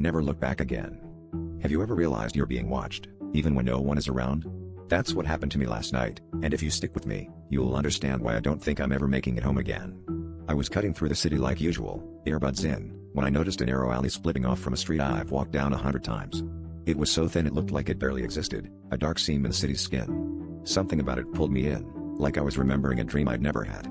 Never look back again. Have you ever realized you're being watched, even when no one is around? That's what happened to me last night, and if you stick with me, you'll understand why I don't think I'm ever making it home again. I was cutting through the city like usual, earbuds in, when I noticed a narrow alley splitting off from a street I've walked down 100 times. It was so thin it looked like it barely existed, a dark seam in the city's skin. Something about it pulled me in, like I was remembering a dream I'd never had.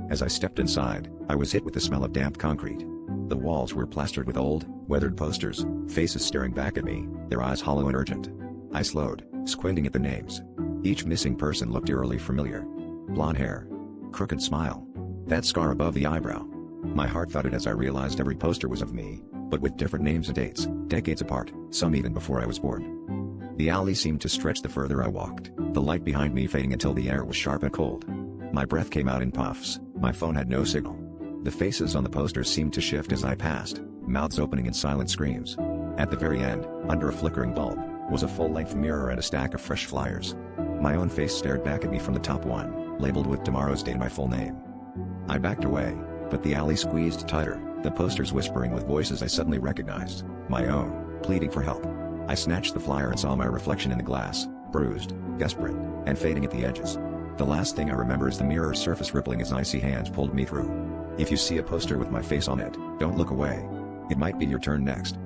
As I stepped inside, I was hit with the smell of damp concrete. The walls were plastered with old, weathered posters, faces staring back at me, their eyes hollow and urgent. I slowed, squinting at the names. Each missing person looked eerily familiar. Blonde hair. Crooked smile. That scar above the eyebrow. My heart thudded as I realized every poster was of me, but with different names and dates, decades apart, some even before I was born. The alley seemed to stretch the further I walked, the light behind me fading until the air was sharp and cold. My breath came out in puffs, my phone had no signal. The faces on the posters seemed to shift as I passed, mouths opening in silent screams. At the very end, under a flickering bulb, was a full-length mirror and a stack of fresh flyers. My own face stared back at me from the top one, labeled with tomorrow's date and my full name. I backed away, but the alley squeezed tighter, the posters whispering with voices I suddenly recognized, my own, pleading for help. I snatched the flyer and saw my reflection in the glass, bruised, desperate, and fading at the edges. The last thing I remember is the mirror's surface rippling as icy hands pulled me through. If you see a poster with my face on it, don't look away. It might be your turn next.